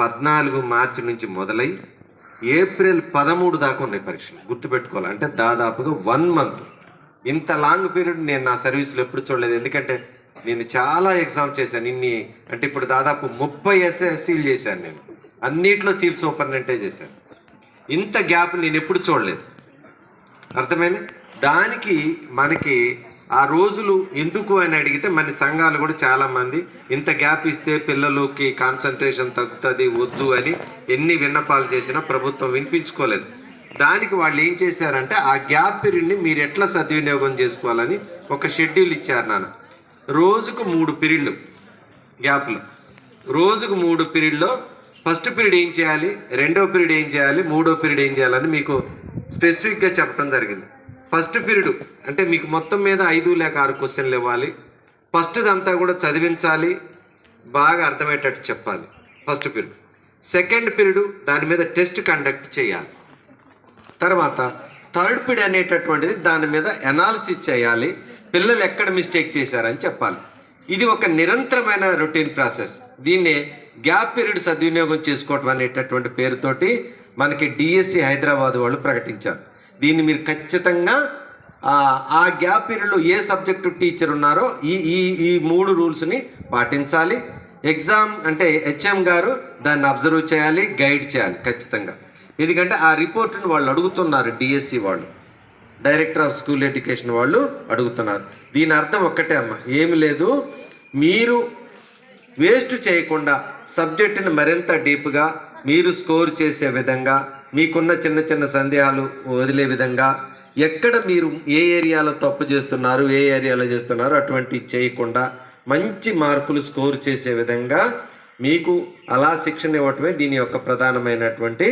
14 మార్చి నుంచి మొదలై ఏప్రిల్ 13 దాకా ఉన్నాయి పరీక్షలు. గుర్తుపెట్టుకోవాలి. అంటే దాదాపుగా 1 మంత్. ఇంత లాంగ్ పీరియడ్ నేను నా సర్వీస్లో ఎప్పుడు చూడలేదు. ఎందుకంటే నేను చాలా ఎగ్జామ్ చేశాను. అంటే ఇప్పుడు దాదాపు 30 ఎస్ఎస్సీలు చేశాను. నేను అన్నిట్లో చీఫ్ సూపరింటెండెంటే చేశాను. ఇంత గ్యాప్ నేను ఎప్పుడు చూడలేదు. అర్థమైంది? దానికి మనకి ఆ రోజులు ఎందుకు అని అడిగితే మన సంఘాలు కూడా చాలామంది ఇంత గ్యాప్ ఇస్తే పిల్లలకి కాన్సన్ట్రేషన్ తగ్గుతుంది వద్దు అని ఎన్ని విన్నపాలు చేసినా ప్రభుత్వం వినిపించుకోలేదు. దానికి వాళ్ళు ఏం చేశారంటే ఆ గ్యాప్ పీరియడ్ని మీరు ఎట్లా సద్వినియోగం చేసుకోవాలని ఒక షెడ్యూల్ ఇచ్చారు నాన్న. రోజుకు 3 పీరియడ్లు గ్యాప్లో, రోజుకు 3 పీరియడ్లో ఫస్ట్ పీరియడ్ ఏం చేయాలి, రెండో పీరియడ్ ఏం చేయాలి, మూడో పీరియడ్ ఏం చేయాలని మీకు స్పెసిఫిక్గా చెప్పడం జరిగింది. ఫస్ట్ పీరియడ్ అంటే మీకు మొత్తం మీద 5 లేక 6 క్వశ్చన్లు ఇవ్వాలి. ఫస్ట్దంతా కూడా చదివించాలి, బాగా అర్థమయ్యేటట్టు చెప్పాలి ఫస్ట్ పీరియడ్. సెకండ్ పీరియడ్ దాని మీద టెస్ట్ కండక్ట్ చేయాలి. తర్వాత థర్డ్ పీరియడ్ అనేటటువంటిది దాని మీద అనాలిసిస్ చేయాలి, పిల్లలు ఎక్కడ మిస్టేక్ చేశారని చెప్పాలి. ఇది ఒక నిరంతరమైన రొటీన్ ప్రాసెస్. దీన్నే గ్యాప్ పీరియడ్ సద్వినియోగం చేసుకోవటం అనేటటువంటి పేరుతోటి మనకి డిఎస్సి హైదరాబాద్ వాళ్ళు ప్రకటించారు. దీన్ని మీరు ఖచ్చితంగా ఆ గ్యాప్ పీరియడ్లో ఏ సబ్జెక్టు టీచర్ ఉన్నారో ఈ 3 రూల్స్ని పాటించాలి. ఎగ్జామ్ అంటే హెచ్ఎం గారు దాన్ని అబ్జర్వ్ చేయాలి, గైడ్ చేయాలి ఖచ్చితంగా. ఎందుకంటే ఆ రిపోర్ట్ని వాళ్ళు అడుగుతున్నారు. డిఎస్సి వాళ్ళు, డైరెక్టర్ ఆఫ్ స్కూల్ ఎడ్యుకేషన్ వాళ్ళు అడుగుతున్నారు. దీని అర్థం ఒక్కటే అమ్మ, ఏమి లేదు, మీరు వేస్ట్ చేయకుండా సబ్జెక్టుని మరింత డీప్గా మీరు స్కోర్ చేసే విధంగా, మీకున్న చిన్న చిన్న సందేహాలు వదిలే విధంగా, ఎక్కడ మీరు ఏ ఏరియాలో తప్పు చేస్తున్నారు, ఏ ఏరియాలో చేస్తున్నారు అటువంటివి చేయకుండా మంచి మార్కులు స్కోర్ చేసే విధంగా మీకు అలా శిక్షణ ఇవ్వటమే దీని యొక్క ప్రధానమైనటువంటి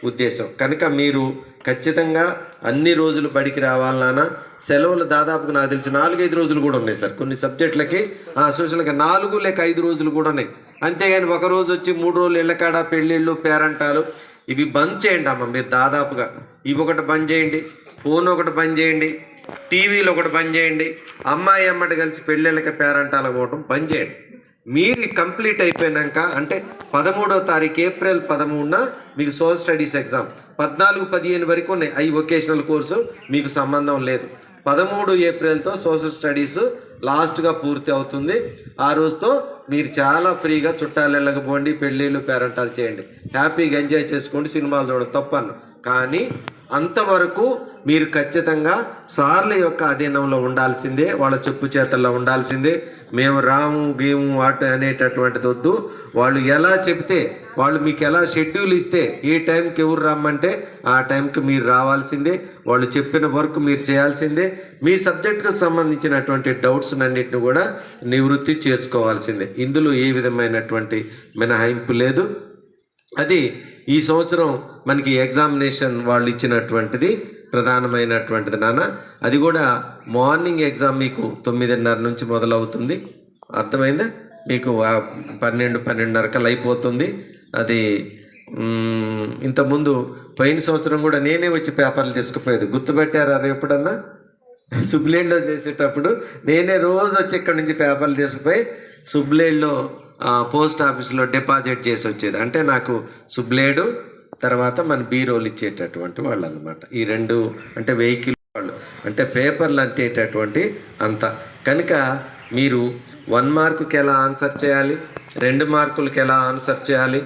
ఉద్దేశం. కనుక మీరు ఖచ్చితంగా అన్ని రోజులు బడికి రావాలన్నా, సెలవులు దాదాపుగా నాకు తెలిసి 4-5 రోజులు కూడా ఉన్నాయి సార్. కొన్ని సబ్జెక్టులకి సోషల్గా 4 లేక 5 రోజులు కూడా ఉన్నాయి. అంతేగాని ఒక రోజు వచ్చి 3 రోజులు ఇళ్ళకాడ పెళ్ళిళ్ళు పేరంటాలు ఇవి బంద్ చేయండి అమ్మ. మీరు దాదాపుగా ఇవి ఒకటి బంద్ చేయండి, ఫోన్ ఒకటి బంద్ చేయండి, టీవీలో ఒకటి బంద్ చేయండి, అమ్మాయి అమ్మటి కలిసి పెళ్ళిళ్ళకి పేరంటాలు పోవటం బంద్ చేయండి. మీరు కంప్లీట్ అయిపోయినాక అంటే 13వ తారీఖు ఏప్రిల్ 13న మీకు సోషల్ స్టడీస్ ఎగ్జామ్. 14-15 వరకు ఉన్నాయి. అవి వొకేషనల్ కోర్సు, మీకు సంబంధం లేదు. 13 ఏప్రిల్తో సోషల్ స్టడీస్ లాస్ట్గా పూర్తి అవుతుంది. ఆ రోజుతో మీరు చాలా ఫ్రీగా చుట్టాలు వెళ్ళకపోండి, పెళ్ళిళ్ళు పేరంటాలు చేయండి, హ్యాపీగా ఎంజాయ్ చేసుకోండి, సినిమాలు చూడండి, తప్పను. కానీ అంతవరకు మీరు ఖచ్చితంగా సార్ల యొక్క అధీనంలో ఉండాల్సిందే, వాళ్ళ చెప్పు చేతల్లో ఉండాల్సిందే. మేము రాము గేము వాటి అనేటటువంటిది వద్దు. వాళ్ళు ఎలా చెప్తే, వాళ్ళు మీకు ఎలా షెడ్యూల్ ఇస్తే ఏ టైంకి ఎవరు రమ్మంటే ఆ టైంకి మీరు రావాల్సిందే. వాళ్ళు చెప్పిన వర్క్ మీరు చేయాల్సిందే. మీ సబ్జెక్టుకు సంబంధించినటువంటి డౌట్స్ అన్నింటిని కూడా నివృత్తి చేసుకోవాల్సిందే. ఇందులో ఏ విధమైనటువంటి మినహాయింపు లేదు. అది ఈ సంవత్సరం మనకి ఎగ్జామినేషన్ వాళ్ళు ఇచ్చినటువంటిది ప్రధానమైనటువంటిది నాన్న. అది కూడా మార్నింగ్ ఎగ్జామ్ మీకు 9:30 నుంచి మొదలవుతుంది. అర్థమైందా? మీకు 12-12:30 అయిపోతుంది. అది ఇంతకుముందు పోయిన సంవత్సరం కూడా నేనే వచ్చి పేపర్లు తీసుకుపోయేది. గుర్తుపెట్టారా? ఎప్పుడన్నా సుబ్లేడ్లో చేసేటప్పుడు నేనే రోజు వచ్చి ఇక్కడ నుంచి పేపర్లు తీసుకుపోయి సుబ్లేడ్లో పోస్ట్ ఆఫీస్లో డిపాజిట్ చేసి వచ్చేది. అంటే నాకు సుబ్లేడు తర్వాత మన బీరోలు ఇచ్చేటటువంటి వాళ్ళు అనమాట. ఈ 2 అంటే వెహికల్ వాళ్ళు అంటే పేపర్లు అంటేటటువంటి అంత. కనుక మీరు 1 మార్కుకి ఎలా ఆన్సర్ చేయాలి, 2 మార్కులకి ఎలా ఆన్సర్ చేయాలి,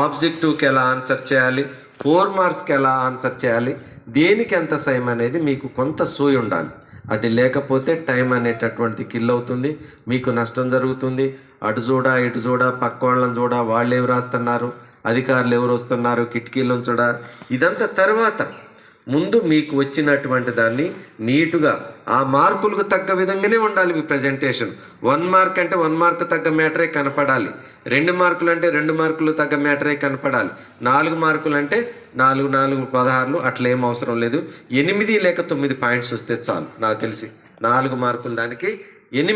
ఆబ్జెక్టివ్కి ఎలా ఆన్సర్ చేయాలి, 4 మార్క్స్కి ఎలా ఆన్సర్ చేయాలి, దేనికి ఎంత సమయం అనేది మీకు కొంత సోయి ఉండాలి. అది లేకపోతే టైం అనేటటువంటిది కిల్ అవుతుంది, మీకు నష్టం జరుగుతుంది. అటు చూడ ఇటు చూడ, పక్క వాళ్ళని చూడ, వాళ్ళు ఎవరు రాస్తున్నారు, అధికారులు ఎవరు వస్తున్నారు, కిటికీలను చూడ, ఇదంతా తర్వాత ముందు మీకు వచ్చినటువంటి దాన్ని నీటుగా ఆ మార్కులకు తగ్గ విధంగానే ఉండాలి మీ ప్రజెంటేషన్. 1 మార్క్ అంటే 1 మార్క్ తగ్గ మ్యాటరే కనపడాలి, 2 మార్కులు అంటే 2 మార్కులు తగ్గ మ్యాటరే కనపడాలి, 4 మార్కులు అంటే 4 16 అట్లా ఏం అవసరం లేదు. 8 లేక 9 పాయింట్స్ వస్తే చాలు. నాకు తెలిసి 4 మార్కులు దానికి 8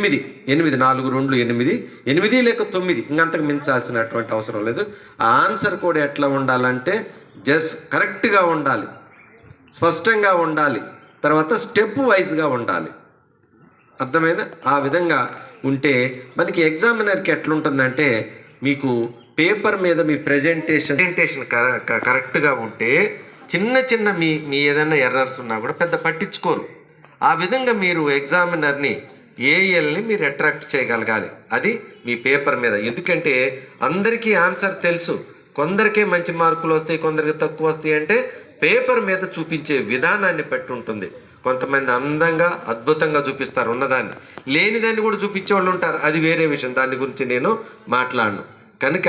4 2 8 లేక 9, ఇంకంతకు మించాల్సినటువంటి అవసరం లేదు. ఆ ఆన్సర్ కూడా ఎట్లా ఉండాలంటే జస్ట్ కరెక్ట్గా ఉండాలి, స్పష్టంగా ఉండాలి, తర్వాత స్టెప్ వైజ్గా ఉండాలి. అర్థమైందా? ఆ విధంగా ఉంటే మనకి ఎగ్జామినర్కి ఎట్లుంటుందంటే మీకు పేపర్ మీద మీ ప్రెజెంటేషన్ కరెక్ట్గా ఉంటే చిన్న చిన్న మీ ఏదైనా ఎర్రర్స్ ఉన్నా కూడా పెద్ద పట్టించుకోరు. ఆ విధంగా మీరు ఎగ్జామినర్ని ఏఎల్ని మీరు అట్రాక్ట్ చేయగలగాలి. అది మీ పేపర్ మీద. ఎందుకంటే అందరికీ ఆన్సర్ తెలుసు, కొందరికే మంచి మార్కులు వస్తాయి, కొందరికి తక్కువ వస్తాయి. అంటే పేపర్ మీద చూపించే విధానాన్ని బట్టి ఉంటుంది. కొంతమంది అందంగా అద్భుతంగా చూపిస్తారు ఉన్నదాన్ని, లేనిదాన్ని కూడా చూపించే వాళ్ళు ఉంటారు. అది వేరే విషయం, దాని గురించి నేను మాట్లాడను. కనుక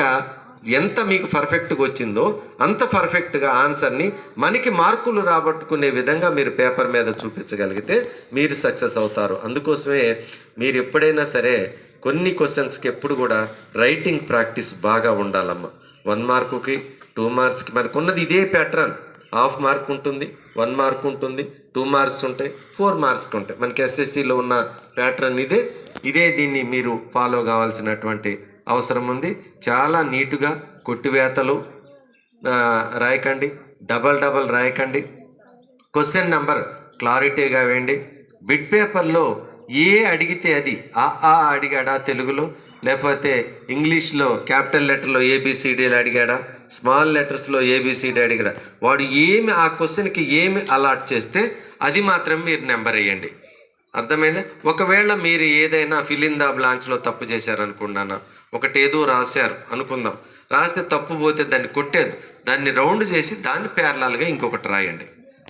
ఎంత మీకు పర్ఫెక్ట్గా వచ్చిందో అంత పర్ఫెక్ట్గా ఆన్సర్ని మనకి మార్కులు రాబట్టుకునే విధంగా మీరు పేపర్ మీద చూపించగలిగితే మీరు సక్సెస్ అవుతారు. అందుకోసమే మీరు ఎప్పుడైనా సరే కొన్ని క్వశ్చన్స్కి ఎప్పుడు కూడా రైటింగ్ ప్రాక్టీస్ బాగా ఉండాలమ్మా. 1 మార్కుకి 2 మార్క్స్కి మనకు ఉన్నది ఇదే ప్యాటర్న్. 1/2 మార్క్ ఉంటుంది, 1 మార్క్ ఉంటుంది, 2 మార్క్స్ ఉంటాయి, 4 మార్క్స్కి ఉంటాయి. మనకి ఎస్ఎస్సిలో ఉన్న ప్యాటర్న్ ఇదే దీన్ని మీరు ఫాలో కావాల్సినటువంటి అవసరం ఉంది. చాలా నీటుగా కొట్టివేతలు రాయకండి, డబల్ రాయకండి. క్వశ్చన్ నెంబర్ క్లారిటీగా వేయండి. బిట్ పేపర్లో ఏ అడిగితే అది ఆ అడిగాడా తెలుగులో, లేకపోతే ఇంగ్లీష్లో క్యాపిటల్ లెటర్లో ఏబిసిడీలు అడిగాడా, స్మాల్ లెటర్స్లో ఏబిసిడి అడిగాడా, వాడు ఏమి ఆ క్వశ్చన్కి ఏమి అలాట్ చేస్తే అది మాత్రం మీరు నెంబర్ వేయండి. అర్థమైందా? ఒకవేళ మీరు ఏదైనా ఫిల్ ఇన్ ద బ్లాంక్స్లో తప్పు చేశారనుకున్నాను, ఒకటి ఏదో రాశారు అనుకుందాం, రాస్తే తప్పు పోతే దాన్ని కొట్టేది, దాన్ని రౌండ్ చేసి దాన్ని ప్యారలల్గా ఇంకొకటి రాయండి,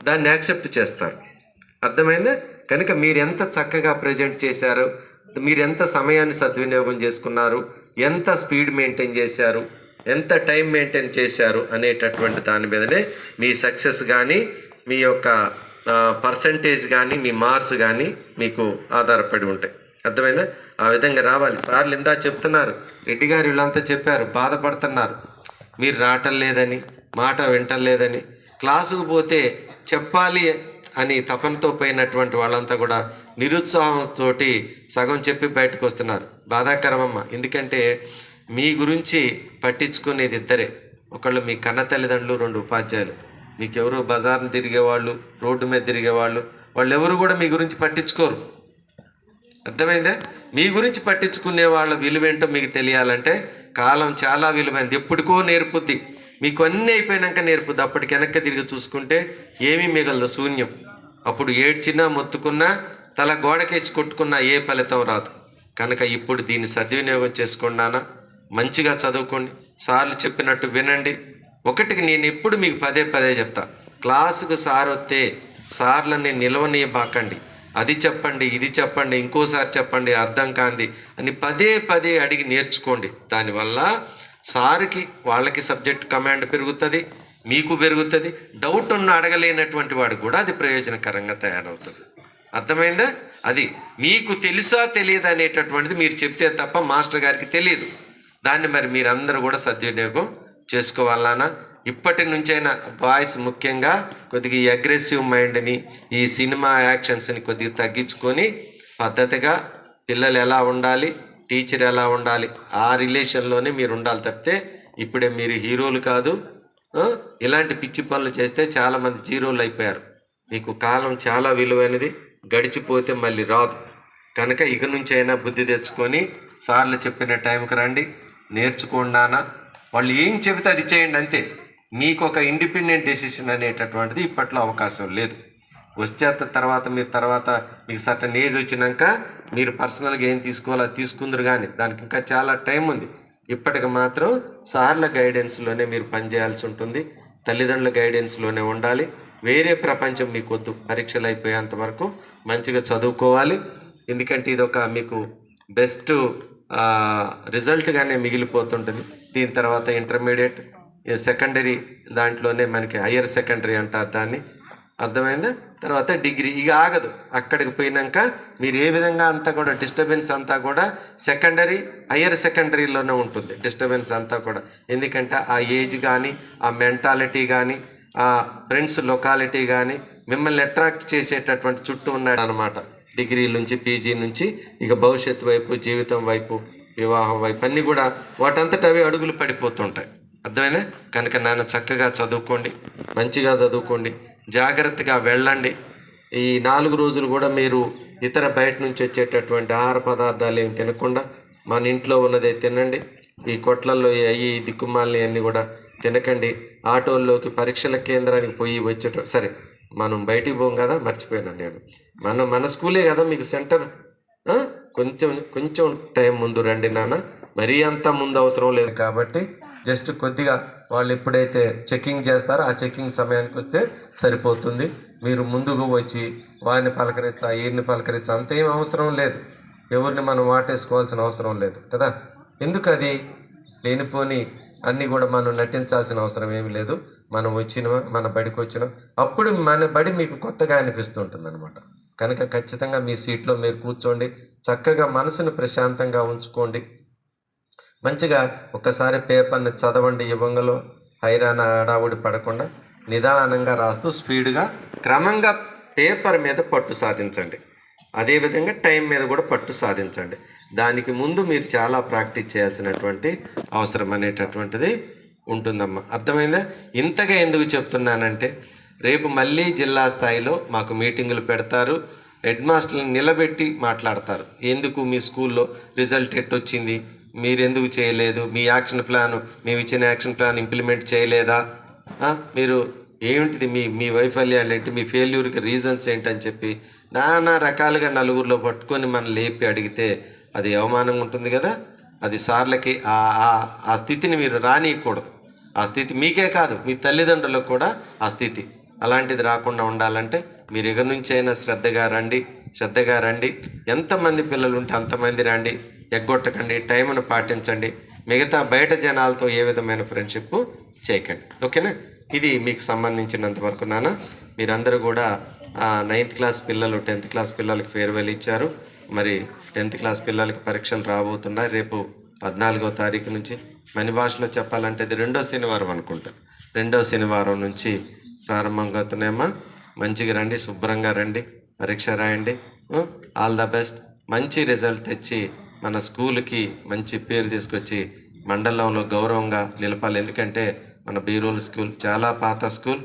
దాన్ని యాక్సెప్ట్ చేస్తారు. అర్థమైందా? కనుక మీరు ఎంత చక్కగా ప్రజెంట్ చేశారు, మీరు ఎంత సమయాన్ని సద్వినియోగం చేసుకున్నారు, ఎంత స్పీడ్ మెయింటైన్ చేశారు, ఎంత టైం మెయింటైన్ చేశారు అనేటటువంటి దాని మీదనే మీ సక్సెస్ కానీ మీ యొక్క పర్సంటేజ్ కానీ మీ మార్క్స్ కానీ మీకు ఆధారపడి ఉంటాయి. అర్థమైందా? ఆ విధంగా రావాలి. సార్లు ఇందా చెప్తున్నారు, రెడ్డి గారు వీళ్ళంతా చెప్పారు, బాధపడుతున్నారు, మీరు రావటం లేదని, మాట వింటలేదని. క్లాసుకు పోతే చెప్పాలి అని తపనతో పోయినటువంటి వాళ్ళంతా కూడా నిరుత్సాహంతో సగం చెప్పి బయటకు వస్తున్నారు. బాధాకరమమ్మ. ఎందుకంటే మీ గురించి పట్టించుకునేది ఇద్దరే, ఒకళ్ళు మీ కన్న తల్లిదండ్రులు, 2 ఉపాధ్యాయులు. మీకెవరు బజార్ని తిరిగేవాళ్ళు, రోడ్డు మీద తిరిగేవాళ్ళు, వాళ్ళు ఎవరు కూడా మీ గురించి పట్టించుకోరు. అర్థమైందా? మీ గురించి పట్టించుకునే వాళ్ళ విలువేంటో మీకు తెలియాలంటే కాలం చాలా విలువైంది. ఎప్పటికో నేర్పుద్ది, మీకు అన్నీ అయిపోయినాక నేర్పుద్ది. అప్పటికి వెనక్కి తిరిగి చూసుకుంటే ఏమీ మిగలదు, శూన్యం. అప్పుడు ఏడ్చినా మొత్తుకున్నా తల గోడకేసి కొట్టుకున్నా ఏ ఫలితం రాదు. కనుక ఇప్పుడు దీన్ని సద్వినియోగం చేసుకున్నానా, మంచిగా చదువుకోండి, సార్లు చెప్పినట్టు వినండి. ఒకటికి నేను ఎప్పుడు మీకు పదే చెప్తా, క్లాసుకు సార్ వస్తే సార్లని నిలవనీయబాకండి. అది చెప్పండి, ఇది చెప్పండి, ఇంకోసారి చెప్పండి, అర్థం కాంది అని పదే అడిగి నేర్చుకోండి. దానివల్ల సార్కి వాళ్ళకి సబ్జెక్ట్ కమాండ్ పెరుగుతుంది, మీకు పెరుగుతుంది. డౌట్ ఉన్న అడగలేనటువంటి వాడు కూడా అది ప్రయోజనకరంగా తయారవుతుంది. అర్థమైందా? అది మీకు తెలుసా తెలియదు అనేటటువంటిది మీరు చెప్తే తప్ప మాస్టర్ గారికి తెలియదు. దాన్ని మరి మీరందరూ కూడా సద్వినియోగం చేసుకోవాలన్నా. ఇప్పటి నుంచైనా బాయ్స్ ముఖ్యంగా కొద్దిగా ఈ అగ్రెసివ్ మైండ్ని, ఈ సినిమా యాక్షన్స్ని కొద్దిగా తగ్గించుకొని పద్ధతిగా పిల్లలు ఎలా ఉండాలి, టీచర్ ఎలా ఉండాలి, ఆ రిలేషన్లోనే మీరు ఉండాలి తప్పితే ఇప్పుడే మీరు హీరోలు కాదు. ఇలాంటి పిచ్చి పనులు చేస్తే చాలామంది జీరోలు అయిపోయారు. మీకు కాలం చాలా విలువైనది, గడిచిపోతే మళ్ళీ రాదు. కనుక ఇక నుంచి అయినా బుద్ధి తెచ్చుకొని సార్లు చెప్పిన టైంకి రండి, నేర్చుకోండానా. వాళ్ళు ఏం చెబితే అది చేయండి అంతే. మీకు ఒక ఇండిపెండెంట్ డెసిషన్ అనేటటువంటిది ఇప్పట్లో అవకాశం లేదు. వచ్చేత తర్వాత మీకు సర్టన్ ఏజ్ వచ్చినాక మీరు పర్సనల్గా ఏం తీసుకోవాలో అది తీసుకుందరు, కానీ దానికి ఇంకా చాలా టైం ఉంది. ఇప్పటికి మాత్రం సార్ల గైడెన్స్లోనే మీరు పనిచేయాల్సి ఉంటుంది, తల్లిదండ్రుల గైడెన్స్లోనే ఉండాలి. వేరే ప్రపంచం మీకు వద్దు. పరీక్షలు అయిపోయేంత వరకు మంచిగా చదువుకోవాలి. ఎందుకంటే ఇది ఒక మీకు బెస్ట్ రిజల్ట్గానే మిగిలిపోతుంటుంది. దీని తర్వాత ఇంటర్మీడియట్, సెకండరీ, దాంట్లోనే మనకి హయ్యర్ సెకండరీ అంటారు దాన్ని. అర్థమైందా? తర్వాత డిగ్రీ. ఇక ఆగదు. అక్కడికి పోయినాక మీరు ఏ విధంగా అంతా కూడా డిస్టర్బెన్స్ అంతా కూడా సెకండరీ, హయ్యర్ సెకండరీలోనే ఉంటుంది డిస్టర్బెన్స్ అంతా కూడా. ఎందుకంటే ఆ ఏజ్ కానీ, ఆ మెంటాలిటీ కానీ, ఆ ఫ్రెండ్స్ లొకాలిటీ కానీ మిమ్మల్ని అట్రాక్ట్ చేసేటటువంటి చుట్టూ ఉన్నాడు అనమాట. డిగ్రీ నుంచి, పీజీ నుంచి ఇక భవిష్యత్తు వైపు, జీవితం వైపు, వివాహం వైపు అన్నీ కూడా వాటంతట అవి అడుగులు పడిపోతుంటాయి. అర్థమైనా? కనుక నాన్న చక్కగా చదువుకోండి, మంచిగా చదువుకోండి, జాగ్రత్తగా వెళ్ళండి. ఈ 4 రోజులు కూడా మీరు ఇతర బయట నుంచి వచ్చేటటువంటి ఆహార పదార్థాలు ఏమి తినకుండా మన ఇంట్లో ఉన్నదే తినండి. ఈ కొట్లల్లో అయ్యి దిక్కుమాలని అన్నీ కూడా తినకండి. ఆటోల్లోకి పరీక్షల కేంద్రానికి పోయి వచ్చేట సరే మనం బయటికి పోం కదా, మర్చిపోయాను నేను. మన స్కూలే కదా మీకు సెంటర్. కొంచెం కొంచెం టైం ముందు రండి నాన్న, మరీ అంత ముందు అవసరం లేదు కాబట్టి జస్ట్ కొద్దిగా వాళ్ళు ఎప్పుడైతే చెకింగ్ చేస్తారో ఆ చెకింగ్ సమయానికి వస్తే సరిపోతుంది. మీరు ముందుకు వచ్చి వారిని పలకరించా వీరిని పలకరించా అంతేం అవసరం లేదు. ఎవరిని మనం వాటేసుకోవాల్సిన అవసరం లేదు కదా. ఎందుకు అది లేనిపోని అన్నీ కూడా మనం నటించాల్సిన అవసరం ఏమి లేదు. మనం వచ్చినవా, మన బడికి వచ్చినా అప్పుడు మన బడి మీకు కొత్తగా అనిపిస్తుంటుంది అనమాట. కనుక ఖచ్చితంగా మీ సీట్లో మీరు కూర్చోండి, చక్కగా మనసును ప్రశాంతంగా ఉంచుకోండి. మంచిగా ఒక్కసారి పేపర్ని చదవండి. ఇవ్వంగలో హైరాణ హడావుడి పడకుండా నిదానంగా రాస్తూ స్పీడ్గా క్రమంగా పేపర్ మీద పట్టు సాధించండి. అదేవిధంగా టైం మీద కూడా పట్టు సాధించండి. దానికి ముందు మీరు చాలా ప్రాక్టీస్ చేయాల్సినటువంటి అవసరం అనేటటువంటిది ఉంటుందమ్మా. అర్థమైందా? ఇంతగా ఎందుకు చెప్తున్నానంటే రేపు మళ్ళీ జిల్లా స్థాయిలో మాకు మీటింగులు పెడతారు, హెడ్ మాస్టర్ని నిలబెట్టి మాట్లాడతారు. ఎందుకు మీ స్కూల్లో రిజల్ట్ ఎట్టొచ్చింది, మీరెందుకు చేయలేదు, మీ యాక్షన్ ప్లాన్, మేము ఇచ్చిన యాక్షన్ ప్లాన్ ఇంప్లిమెంట్ చేయలేదా, మీరు ఏమిటిది మీ వైఫల్యాలు ఏంటి, మీ ఫెయిల్యూర్కి రీజన్స్ ఏంటని చెప్పి నానా రకాలుగా నలుగురిలో పట్టుకొని మనం లేపి అడిగితే అది అవమానంగా ఉంటుంది కదా. అది సార్లకి ఆ స్థితిని మీరు రానియకూడదు. ఆ స్థితి మీకే కాదు, మీ తల్లిదండ్రులకు కూడా ఆ స్థితి అలాంటిది రాకుండా ఉండాలంటే మీరు ఎగరి నుంచి అయినా శ్రద్ధగా రండి. ఎంతమంది పిల్లలు ఉంటే అంతమంది రండి, ఎగ్గొట్టకండి, టైంను పాటించండి. మిగతా బయట జనాలతో ఏ విధమైన ఫ్రెండ్షిప్ చేయకండి. ఓకేనా? ఇది మీకు సంబంధించినంత వరకు నాన్న. మీరందరూ కూడా 9th క్లాస్ పిల్లలు 10th క్లాస్ పిల్లలకి ఫేర్వెల్ ఇచ్చారు. మరి 10th క్లాస్ పిల్లలకి పరీక్షలు రాబోతున్నాయి. రేపు 14వ తారీఖు నుంచి మన భాషలో చెప్పాలంటే ఇది 2వ శనివారం అనుకుంటా. 2వ శనివారం నుంచి ప్రారంభంగా అవుతున్నాయమ్మా. మంచిగా రండి, శుభ్రంగా రండి, పరీక్ష రాయండి. All the best. మంచి రిజల్ట్ తెచ్చి మన స్కూల్కి మంచి పేరు తీసుకొచ్చి మండలంలో గౌరవంగా నిలపాలి. ఎందుకంటే మన బీరోల్ స్కూల్ చాలా పాత స్కూల్.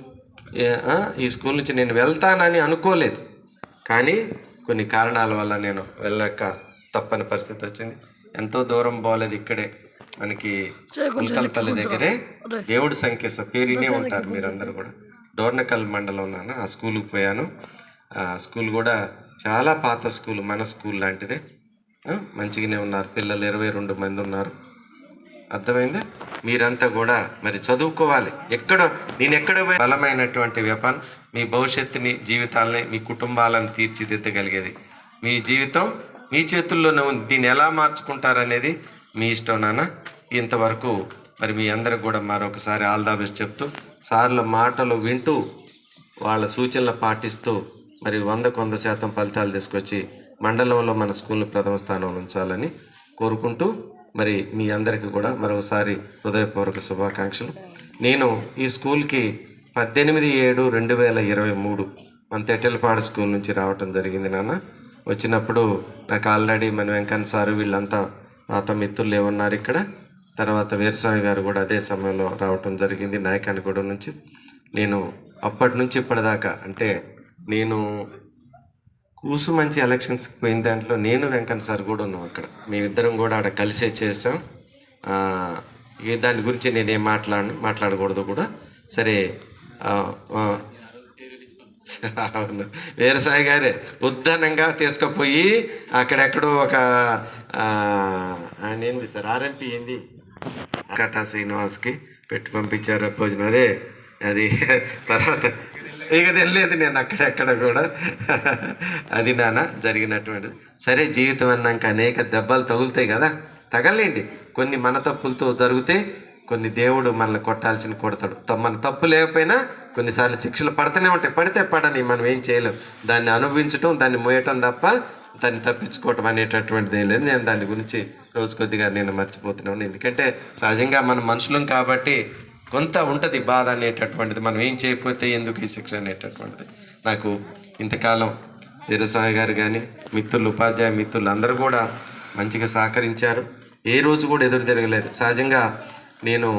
ఈ స్కూల్ నుంచి నేను వెళ్తానని అనుకోలేదు, కానీ కొన్ని కారణాల వల్ల నేను వెళ్ళక తప్పని పరిస్థితి వచ్చింది. ఎంతో దూరం పోలేదు, ఇక్కడే మనకి ఉల్కల్పల్లి దగ్గరే దేవుడి సంఖ్య పేరునే ఉంటారు మీరందరూ కూడా. డోర్నకల్ మండలం నాన్న ఆ స్కూల్కి పోయాను. ఆ స్కూల్ కూడా చాలా పాత స్కూల్, మన స్కూల్ లాంటిదే. మంచిగానే ఉన్నారు పిల్లలు, 22 మంది ఉన్నారు. అర్థమైందా? మీరంతా కూడా మరి చదువుకోవాలి. నేను ఎక్కడ బలమైనటువంటి వెపన్ మీ భవిష్యత్తుని, జీవితాలని, మీ కుటుంబాలను తీర్చిదిద్దగలిగేది మీ జీవితం మీ చేతుల్లోనే ఉంది. దీన్ని ఎలా మార్చుకుంటారనేది మీ ఇష్టం నాన్న. ఇంతవరకు మరి మీ అందరికి కూడా మరొకసారి ఆల్ ద బెస్ట్ చెప్తూ, సార్ల మాటలు వింటూ వాళ్ళ సూచనలు పాటిస్తూ మరి 100% ఫలితాలు తీసుకొచ్చి మండలంలో మన స్కూల్ని ప్రథమ స్థానంలో ఉంచాలని కోరుకుంటూ మరి మీ అందరికీ కూడా మరొకసారి హృదయపూర్వక శుభాకాంక్షలు. నేను ఈ స్కూల్కి 18/7/2023 మన తెట్టెలపాడు స్కూల్ నుంచి రావటం జరిగింది నాన్న. వచ్చినప్పుడు నాకు ఆల్రెడీ మన వెంకన్న సారు వీళ్ళంతా పాత మిత్రులు ఏమన్నారు ఇక్కడ. తర్వాత వీరస్వామి గారు కూడా అదే సమయంలో రావటం జరిగింది నాయకానిగూడ నుంచి. నేను అప్పటి నుంచి ఇప్పటిదాకా అంటే నేను కూసుమంచి ఎలక్షన్స్కి పోయిన దాంట్లో నేను వెంకన్న సార్ కూడా ఉన్నాం అక్కడ. మేమిద్దరం కూడా ఆడ కలిసే చేసాం. దాని గురించి నేనేం మాట్లాడకూడదు కూడా. సరే అవును, వీరసాయి గారే ఉద్దానంగా తీసుకుపోయి అక్కడెక్కడో ఒక ఆయన ఏంది సార్ ఆర్ఎంపీ ఏంది కటా శ్రీనివాస్కి పెట్టి పంపించారు భోజనం. అది తర్వాత ఇక తెలియదు నేను అక్కడెక్కడ కూడా. అది నాన్న జరిగినటువంటిది. సరే, జీవితం అన్నాక అనేక దెబ్బలు తగులుతాయి కదా, తగలేండి. కొన్ని మన తప్పులతో జరిగితే, కొన్ని దేవుడు మనల్ని కొడతాడు. మన తప్పు లేకపోయినా కొన్నిసార్లు శిక్షలు పడుతూనే ఉంటాయి. పడితే పడని, మనం ఏం చేయలేం. దాన్ని అనుభవించడం, దాన్ని మోయటం తప్ప దాన్ని తప్పించుకోవటం అనేటటువంటిది ఏం లేదు. నేను దాని గురించి రోజు కొద్దిగా నేను మర్చిపోతున్నాను. ఎందుకంటే సహజంగా మనం మనుషులం కాబట్టి కొంత ఉంటుంది బాధ అనేటటువంటిది. మనం ఏం చేయకపోతే ఎందుకు ఈ శిక్ష అనేటటువంటిది. నాకు ఇంతకాలం వీరస్వామి గారు కానీ మిత్రులు, ఉపాధ్యాయ మిత్రులు అందరూ కూడా మంచిగా సహకరించారు. ఏ రోజు కూడా ఎదురు తిరగలేదు. సహజంగా నేను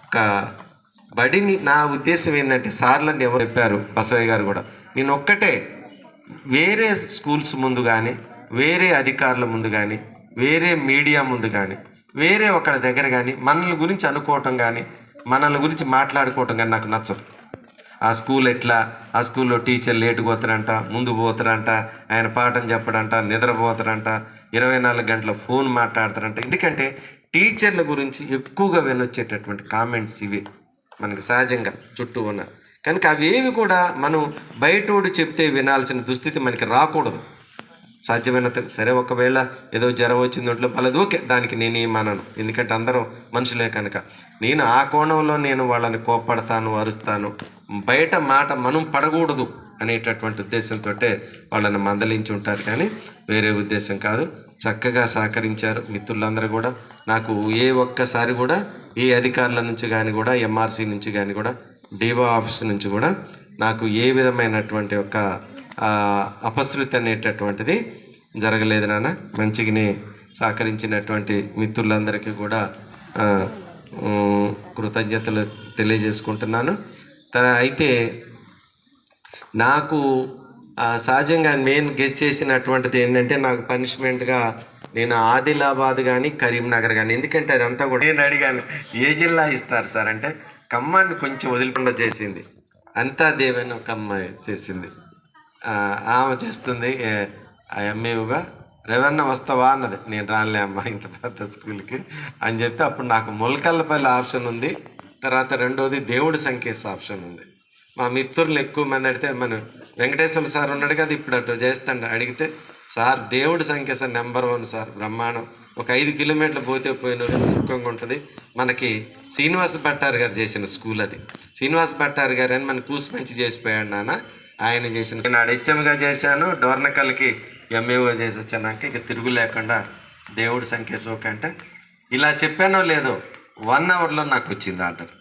ఒక బడిని, నా ఉద్దేశం ఏంటంటే సార్లని ఎవరు చెప్పారు, బసవయ్య గారు కూడా, నేను ఒక్కటే వేరే స్కూల్స్ ముందు కానీ, వేరే అధికారుల ముందు కానీ, వేరే మీడియా ముందు కానీ, వేరే ఒకళ్ళ దగ్గర కానీ మనల్ని గురించి అనుకోవటం కానీ మనల్ని గురించి మాట్లాడుకోవటం కానీ నాకు నచ్చదు. ఆ స్కూల్ ఎట్లా, ఆ స్కూల్లో టీచర్ లేటు పోతారంట, ముందు పోతారంట, ఆయన పాఠం చెప్పడంట, నిద్రపోతారంట, 24 గంటల ఫోన్ మాట్లాడతారంట. ఎందుకంటే టీచర్ల గురించి ఎక్కువగా వినొచ్చేటటువంటి కామెంట్స్ ఇవి మనకి సహజంగా చుట్టూ ఉన్న కనుక అవేవి కూడా మనం బయటోడు చెప్తే వినాల్సిన దుస్థితి మనకి రాకూడదు. సాధ్యమైనంత సరే, ఒకవేళ ఏదో జ్వరం వచ్చింది ఒంట్లో పలదు, ఓకే, దానికి నేనేమనను, ఎందుకంటే అందరం మనుషులే కనుక. నేను ఆ కోణంలో నేను వాళ్ళని కోప్పడతాను, అరుస్తాను, బయట మాట మనం పడకూడదు అనేటటువంటి ఉద్దేశంతో వాళ్ళని మందలించి ఉంటారు, కానీ వేరే ఉద్దేశం కాదు. చక్కగా సహకరించారు మిత్రులందరూ కూడా. నాకు ఏ ఒక్కసారి కూడా ఏ అధికారుల నుంచి కానీ కూడా, ఎంఆర్సీ నుంచి కానీ కూడా, డిఓ ఆఫీస్ నుంచి కూడా నాకు ఏ విధమైనటువంటి ఒక అపశృతి అనేటటువంటిది జరగలేదు నాన్న. మంచిగానే సహకరించినటువంటి మిత్రులందరికీ కూడా కృతజ్ఞతలు తెలియజేసుకుంటున్నాను. అయితే నాకు సహజంగా నేను గెస్ చేసినటువంటిది ఏంటంటే, నాకు పనిష్మెంట్గా నేను ఆదిలాబాద్ కానీ కరీంనగర్ కానీ, ఎందుకంటే అదంతా కూడా నేను అడిగాను ఏ జిల్లా ఇస్తారు సార్ అంటే, ఖమ్మాన్ని కొంచెం వదిలికుండా చేసింది. అంతా దేవని ఒక అమ్మాయి చేసింది, ఆమె చేస్తుంది ఎంఏగా. రెవెన్న వస్తావా అన్నది, నేను రానులే అమ్మ ఇంత పెద్ద స్కూల్కి అని చెప్తే, అప్పుడు నాకు మొలకల్లపల్లి ఆప్షన్ ఉంది, తర్వాత రెండోది దేవుడి సంకేత ఆప్షన్ ఉంది. మా మిత్రులు ఎక్కువ మంది అడిగితే, మన వెంకటేశ్వర సార్ ఉన్నాడు కదా ఇప్పుడు అటు చేస్తాడు, అడిగితే సార్ దేవుడి సంకేత నెంబర్ 1 సార్, బ్రహ్మాండం, ఒక 5 కిలోమీటర్లు పోతే పోయిన సుఖంగా ఉంటుంది. మనకి శ్రీనివాస భట్టారు గారు చేసిన స్కూల్ అది. శ్రీనివాస భట్టారు గారు అని మన కూసి మంచి చేసిపోయాడు నాన్న. ఆయన చేసిన, నేను హెచ్ఎంగా చేశాను, డోర్నకల్కి ఎంఏఓ చేసి వచ్చాక ఇక తిరుగు లేకుండా దేవుడి సంకేత అంటే ఇలా చెప్పానో లేదో 1 అవర్లో నాకు వచ్చింది ఆర్డర్.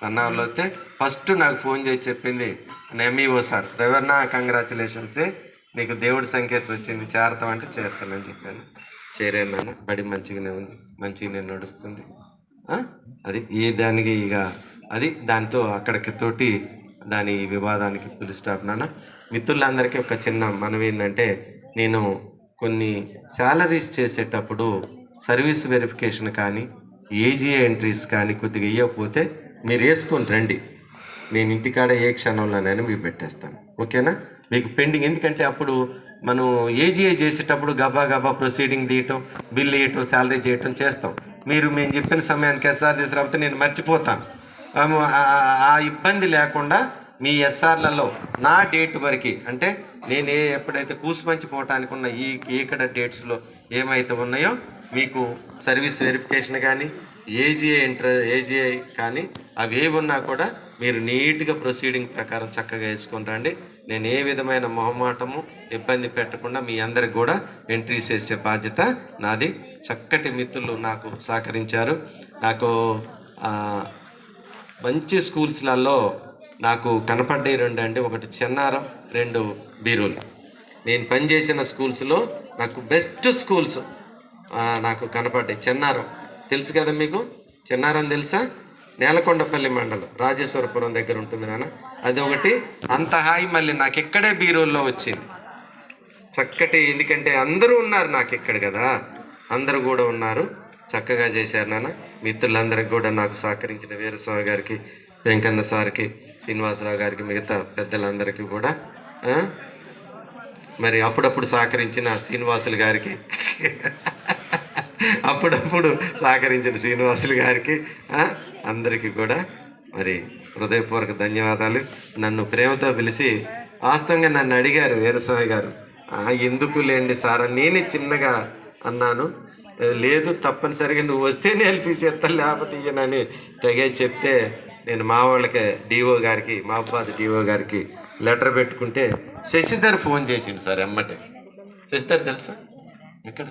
1 అవర్లో వస్తే ఫస్ట్ నాకు ఫోన్ చేసి చెప్పింది ఎంఈఓ సార్, రెవర్నా కంగ్రాచులేషన్స్, నీకు దేవుడి సంకేత వచ్చింది, చేరతామంటే చేరుతానని చెప్పాను. చేరాను, బడి మంచిగానే ఉంది, మంచిగానే నడుస్తుంది. అది ఏ దానికి ఇక అది దాంతో అక్కడికి తోటి దాని వివాదానికి ఫుల్ స్టాప్ నాన్న. మిత్రులందరికీ ఒక చిన్న మనవి ఏంటంటే, నేను కొన్ని శాలరీస్ చేసేటప్పుడు సర్వీస్ వెరిఫికేషన్ కానీ ఏజీఏ ఎంట్రీస్ కానీ కొద్దిగా ఇవ్వకపోతే మీరు వేసుకొని రండి, నేను ఇంటికాడ ఏ క్షణంలోనైనా మీకు పెట్టేస్తాను, ఓకేనా? మీకు పెండింగ్, ఎందుకంటే అప్పుడు మనం ఏజీఐ చేసేటప్పుడు గబా గబా ప్రొసీడింగ్ తీయటం, బిల్ వేయటం, శాలరీ చేయటం చేస్తాం. మేము చెప్పిన సమయానికి ఎస్ఆర్ తీసుకురాకపోతే నేను మర్చిపోతాను. ఆ ఇబ్బంది లేకుండా మీ ఎస్ఆర్లలో నా డేట్ వరకు, అంటే నేను ఎప్పుడైతే కూసుమంచి పోవటానికి ఉన్న ఇక్కడ డేట్స్లో ఏమైతే ఉన్నాయో మీకు సర్వీస్ వెరిఫికేషన్ కానీ ఏజీఐ కానీ అవి ఏవి ఉన్నా కూడా మీరు నీట్గా ప్రొసీడింగ్ ప్రకారం చక్కగా వేసుకొని రండి. నేను ఏ విధమైన మొహమాటము ఇబ్బంది పెట్టకుండా మీ అందరికి కూడా ఎంట్రీస్ వేసే బాధ్యత నాది. చక్కటి మిత్రులు నాకు సహకరించారు. నాకు మంచి స్కూల్స్లలో నాకు కనపడ్డాయి 2 అండి, ఒకటి చెన్నారం, 2 బీరోలు. నేను పనిచేసిన స్కూల్స్లో నాకు బెస్ట్ స్కూల్స్ నాకు కనపడ్డాయి. చెన్నారం తెలుసు కదా మీకు, చెన్నారం తెలుసా? నేలకొండపల్లి మండలం రాజేశ్వరపురం దగ్గర ఉంటుంది నాన్న, అది ఒకటి. అంత హాయి మళ్ళీ నాకు ఇక్కడే బీరోల్లో వచ్చింది చక్కటి, ఎందుకంటే అందరూ ఉన్నారు నాకు ఇక్కడ కదా, అందరూ కూడా ఉన్నారు, చక్కగా చేశారు నాన్న. మిత్రులందరికీ కూడా నాకు సహకరించిన వీరస్వామి గారికి, వెంకన్న సార్కి, శ్రీనివాసరావు గారికి, మిగతా పెద్దలందరికీ కూడా, మరి అప్పుడప్పుడు సహకరించిన శ్రీనివాసులు గారికి అప్పుడప్పుడు సహకరించిన శ్రీనివాసులు గారికి అందరికీ కూడా మరి హృదయపూర్వక ధన్యవాదాలు. నన్ను ప్రేమతో పిలిచి వాస్తవంగా నన్ను అడిగారు వీరస్వామి గారు, ఎందుకు లేండి సార్ అని నేనే చిన్నగా అన్నాను. లేదు తప్పనిసరిగా నువ్వు వస్తేనే ఎల్పిసి ఎత్తాను, లేకపోతే ఇయ్యనని తెగే చెప్తే, నేను మా వాళ్ళకి డిఓ గారికి, మహబాద్ డిఓ గారికి లెటర్ పెట్టుకుంటే శశిధర్ ఫోన్ చేసిండు సార్ ఎమ్మటే. శశిధర్ తెలుసా? ఎక్కడ?